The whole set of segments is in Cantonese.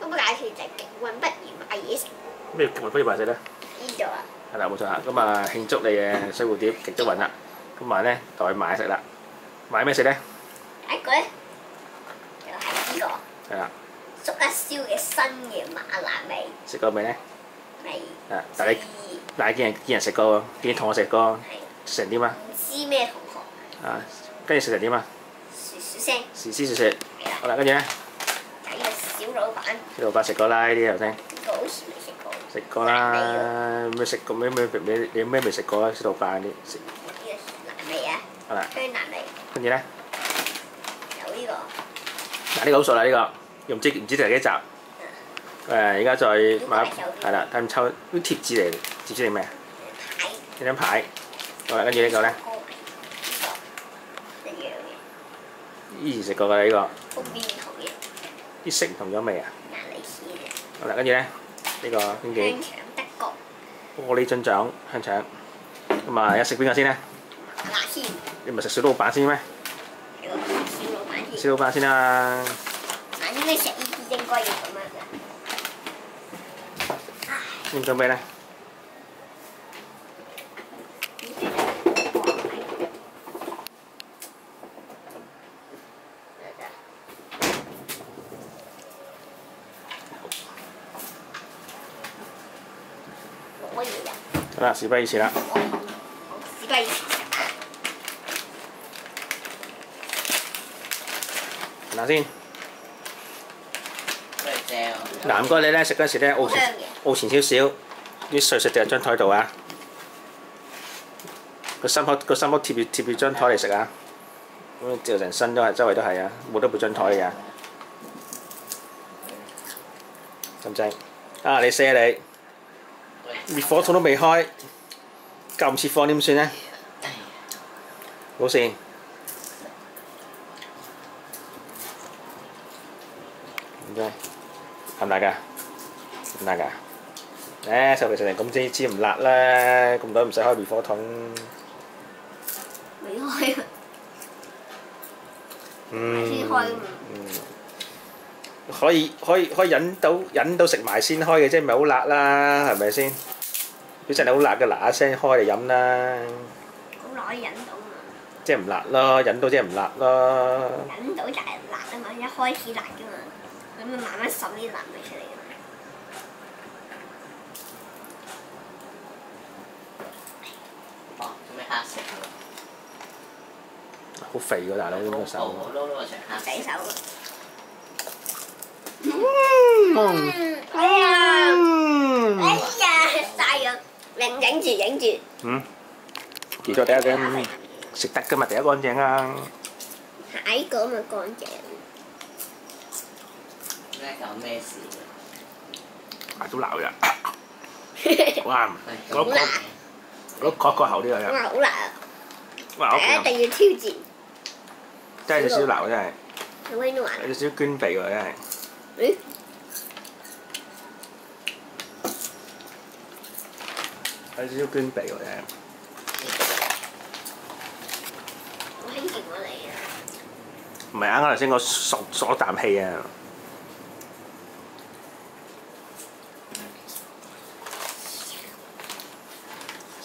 咁個假設就係極運不如買嘢食。咩極運不如買食咧？呢度啊！係啦，冇錯啦。咁啊，慶祝你嘅水蝴蝶極都運啦。今晚咧就去買食啦。買咩食咧？第一個咧就係呢個。係啦。粟一燒嘅新嘅馬蘭味。食過未咧？未。啊！但係見人食過喎，見同我食過，食成點啊？唔知咩同學。啊！跟住食成點啊？薯薯聲。時時食食。好啦，跟住咧。就呢個小老闆。小老闆食過啦，呢啲頭先。呢個好似未食過。食過啦，咩食過咩你咩未食過啊？小老闆啲食。呢個蘭味啊。係啦。香蘭味。跟住咧。有呢個。嗱呢個好熟啦呢個，又唔知第幾集。而家再買係啦，睇唔抽啲貼紙嚟，貼紙嚟咩啊？牌。呢張牌。好啦，跟住呢個咧。一樣嘅。以前食過㗎呢個。邊唔同嘅。啲色唔同咗味啊？難離線嘅。好啦，跟住咧呢個邊幾？香腸德國。玻璃樽長香腸。咁啊，而家食邊個先咧？麻辣鮮。你唔係食小老闆先咩？小老闆先。小老闆先啦。嗱，應該食呢啲應該要咁樣嘅。應該咩咧？冇乜嘢啊。好啦，事不宜遲啦。事不宜遲。嗱先。嗱，唔該你咧食嗰時咧傲前少少，啲碎食掉喺張台度啊！個心口貼住張台嚟食啊！咁掉成身都係，周圍都係啊！冇得背張台嘅。咁正啊！你射你，滅火筒都未開，救唔切火點算咧？冇事。唔該。係咪㗎？唔辣㗎？收皮食成咁知唔辣啦！咁耐唔使開滅火筒。未開啊！先開㗎嘛。可以忍到食埋先開嘅啫，唔係好辣啦，係咪先？如果真係好辣嘅，嗱嗱聲開嚟飲啦。好辣可以忍到嘛？即係唔辣咯，忍到即係唔辣咯。忍到就係辣啊嘛！一開始辣㗎嘛。咁咪慢慢滲啲辣味出嚟㗎嘛。哦，做咩黑色嘅？好肥喎，大佬呢個手。洗手。哎呀！晒咗，影住。結咗第一個食得㗎嘛，第一乾淨啊！蟹個咪乾淨。咩搞咩事？都鬧㗎。哇！攞個口呢個哇！好辣啊！哇！一定要挑戰。真係有少少鬧真係。有冇玩？有少少捐鼻喎真係。有少少捐鼻喎真係。好興勁喎你啊！唔係啱頭先我索啖氣啊！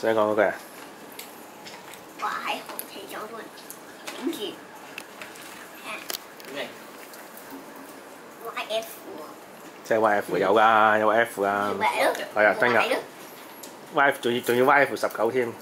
想講嗰句啊？哇！喺紅旗咗喎，影住。咩 ？YF 喎。即係 YF 有㗎，有 F 㗎。咪咯。係啊，真㗎。YF 仲要 YF 19添。